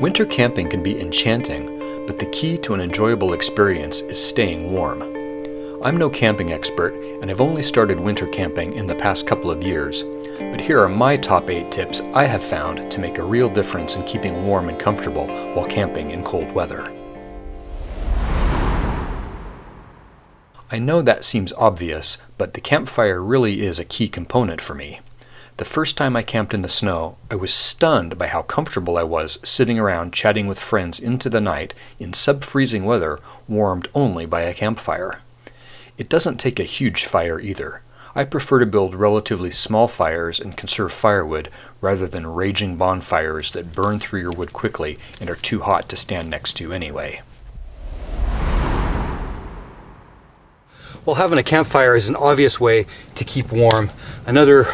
Winter camping can be enchanting, but the key to an enjoyable experience is staying warm. I'm no camping expert, and I've only started winter camping in the past couple of years, but here are my top 8 tips I have found to make a real difference in keeping warm and comfortable while camping in cold weather. I know that seems obvious, but the campfire really is a key component for me. The first time I camped in the snow, I was stunned by how comfortable I was sitting around chatting with friends into the night in sub-freezing weather, warmed only by a campfire. It doesn't take a huge fire either. I prefer to build relatively small fires and conserve firewood rather than raging bonfires that burn through your wood quickly and are too hot to stand next to anyway. Well, having a campfire is an obvious way to keep warm. Another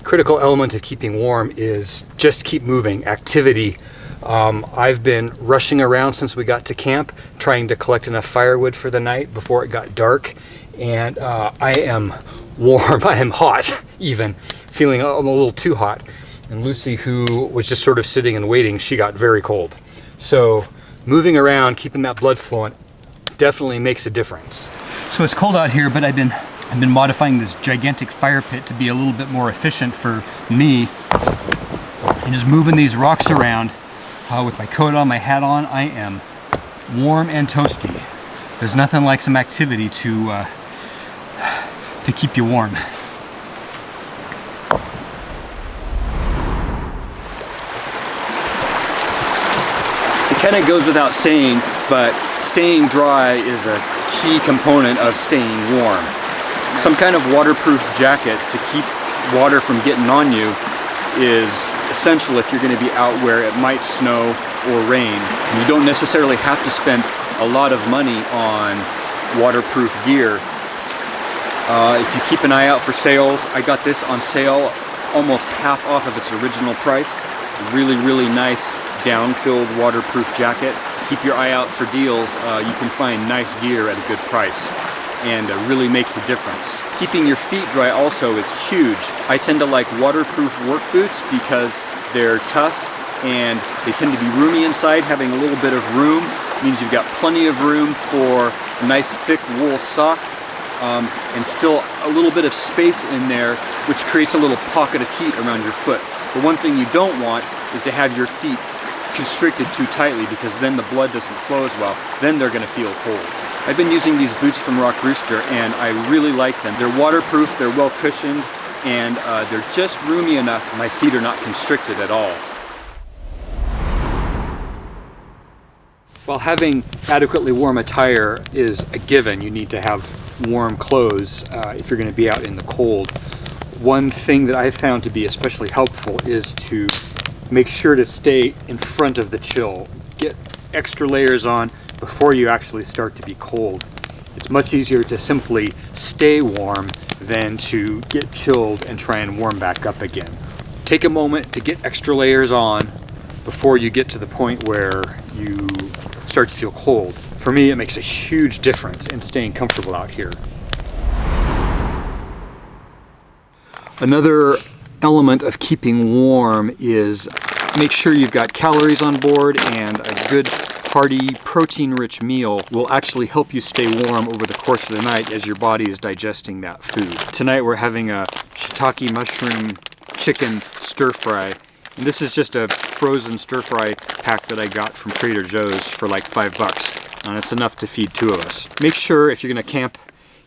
critical element of keeping warm is just keep moving, activity. I've been rushing around since we got to camp, trying to collect enough firewood for the night before it got dark. And I am warm, I am hot even, feeling I'm a little too hot. And Lucy, who was just sort of sitting and waiting, she got very cold. So moving around, keeping that blood flowing definitely makes a difference. So it's cold out here, but I've been modifying this gigantic fire pit to be a little bit more efficient for me. And just moving these rocks around with my coat on, my hat on, I am warm and toasty. There's nothing like some activity to keep you warm. It kind of goes without saying, but staying dry is a key component of staying warm. Some kind of waterproof jacket to keep water from getting on you is essential if you're going to be out where it might snow or rain. And you don't necessarily have to spend a lot of money on waterproof gear. If you keep an eye out for sales, I got this on sale almost half off of its original price. Really nice down-filled waterproof jacket. Keep your eye out for deals. You can find nice gear at a good price, and it really makes a difference. Keeping your feet dry also is huge. I tend to like waterproof work boots because they're tough and they tend to be roomy inside. Having a little bit of room means you've got plenty of room for a nice thick wool sock and still a little bit of space in there, which creates a little pocket of heat around your foot. The one thing you don't want is to have your feet constricted too tightly, because then the blood doesn't flow as well. Then they're going to feel cold. I've been using these boots from Rock Rooster and I really like them. They're waterproof, they're well cushioned, and they're just roomy enough. My feet are not constricted at all. While having adequately warm attire is a given, you need to have warm clothes if you're going to be out in the cold. One thing that I found to be especially helpful is to make sure to stay in front of the chill. Get extra layers on before you actually start to be cold. It's much easier to simply stay warm than to get chilled and try and warm back up again. Take a moment to get extra layers on before you get to the point where you start to feel cold. For me, it makes a huge difference in staying comfortable out here. Another element of keeping warm is make sure you've got calories on board, and a good hearty protein-rich meal will actually help you stay warm over the course of the night as your body is digesting that food. Tonight we're having a shiitake mushroom chicken stir fry, and this is just a frozen stir fry pack that I got from Trader Joe's for like $5, and it's enough to feed 2 of us. Make sure if you're going to camp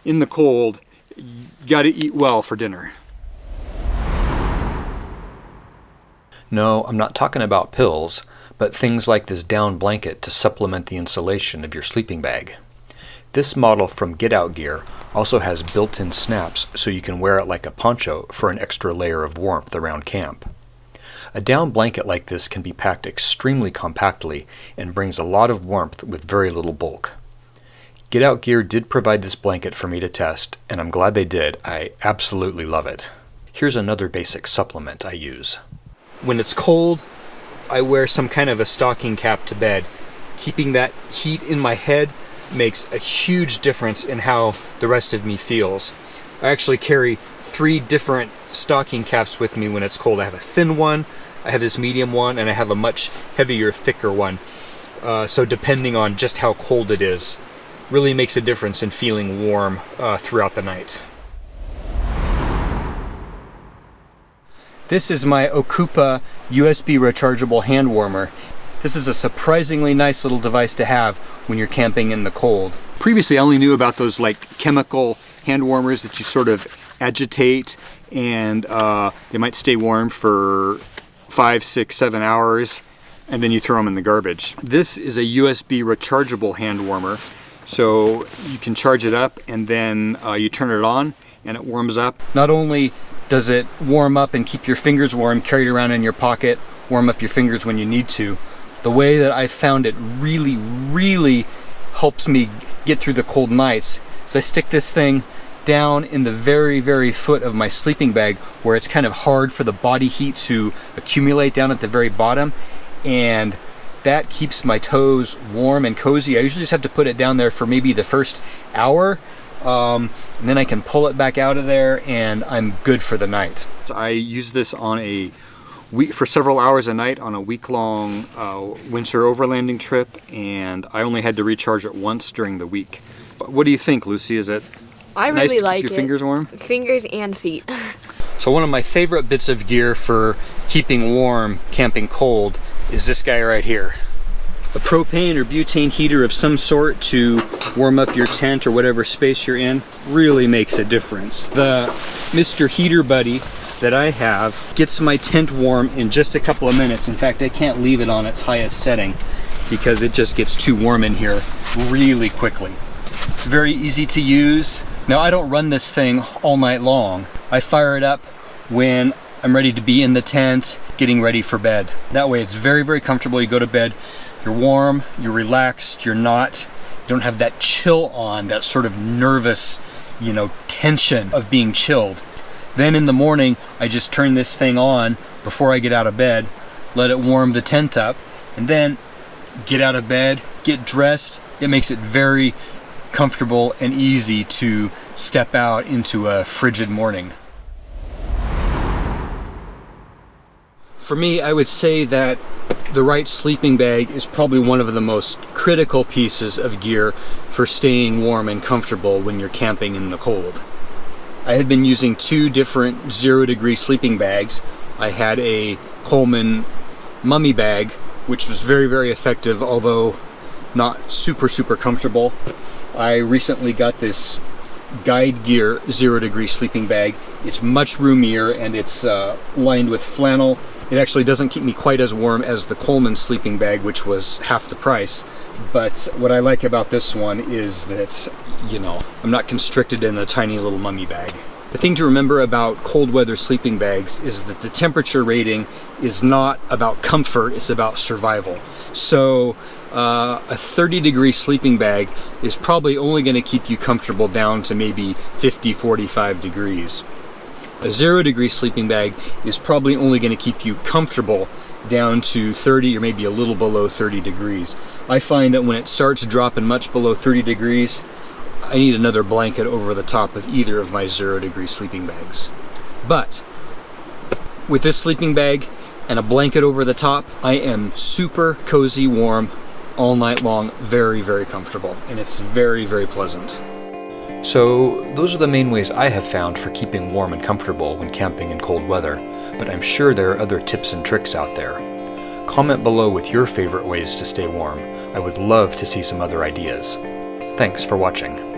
in the cold, you got to eat well for dinner. No, I'm not talking about pills, but things like this down blanket to supplement the insulation of your sleeping bag. This model from Get Out Gear also has built-in snaps so you can wear it like a poncho for an extra layer of warmth around camp. A down blanket like this can be packed extremely compactly and brings a lot of warmth with very little bulk. Get Out Gear did provide this blanket for me to test, and I'm glad they did. I absolutely love it. Here's another basic supplement I use. When it's cold, I wear some kind of a stocking cap to bed. Keeping that heat in my head makes a huge difference in how the rest of me feels. I actually carry 3 different stocking caps with me when it's cold. I have a thin one, I have this medium one, and I have a much heavier, thicker one. So depending on just how cold it is, really makes a difference in feeling warm throughout the night. This is my Ocoopa USB rechargeable hand warmer. This is a surprisingly nice little device to have when you're camping in the cold. Previously, I only knew about those like chemical hand warmers that you sort of agitate, and they might stay warm for 5, 6, 7 hours, and then you throw them in the garbage. This is a USB rechargeable hand warmer, so you can charge it up and then you turn it on and it warms up. Not only does it warm up and keep your fingers warm, carry it around in your pocket, warm up your fingers when you need to. The way that I found it really helps me get through the cold nights is I stick this thing down in the very foot of my sleeping bag, where it's kind of hard for the body heat to accumulate down at the very bottom, and that keeps my toes warm and cozy. I usually just have to put it down there for maybe the first hour, and then I can pull it back out of there and I'm good for the night. So I use this on a week, for several hours a night on a week-long winter overlanding trip, and I only had to recharge it once during the week. But what do you think, Lucy? Is it I nice really to like keep your it. fingers warm? Fingers and feet. So one of my favorite bits of gear for keeping warm camping cold is this guy right here. A propane or butane heater of some sort to warm up your tent or whatever space you're in really makes a difference. The Mr. Heater Buddy that I have gets my tent warm in just a couple of minutes. In fact, I can't leave it on its highest setting because it just gets too warm in here really quickly. It's very easy to use. Now, I don't run this thing all night long. I fire it up when I'm ready to be in the tent, getting ready for bed. That way it's very comfortable. You go to bed, you're warm, you're relaxed, you don't have that chill on, that sort of nervous, tension of being chilled. Then in the morning, I just turn this thing on before I get out of bed, let it warm the tent up, and then get out of bed, get dressed. It makes it very comfortable and easy to step out into a frigid morning. For me, I would say that the right sleeping bag is probably one of the most critical pieces of gear for staying warm and comfortable when you're camping in the cold. I had been using 2 different 0-degree sleeping bags. I had a Coleman mummy bag, which was very effective, although not super comfortable. I recently got this Guide Gear 0-degree sleeping bag. It's much roomier and it's lined with flannel. It actually doesn't keep me quite as warm as the Coleman sleeping bag, which was half the price. But what I like about this one is that, I'm not constricted in a tiny little mummy bag. The thing to remember about cold weather sleeping bags is that the temperature rating is not about comfort, it's about survival. So a 30-degree sleeping bag is probably only going to keep you comfortable down to maybe 50-45 degrees. A 0-degree sleeping bag is probably only going to keep you comfortable down to 30 or maybe a little below 30 degrees. I find that when it starts dropping much below 30 degrees, I need another blanket over the top of either of my 0-degree sleeping bags. But with this sleeping bag and a blanket over the top, I am super cozy warm all night long, very comfortable, and it's very pleasant. So those are the main ways I have found for keeping warm and comfortable when camping in cold weather, but I'm sure there are other tips and tricks out there. Comment below with your favorite ways to stay warm. I would love to see some other ideas. Thanks for watching.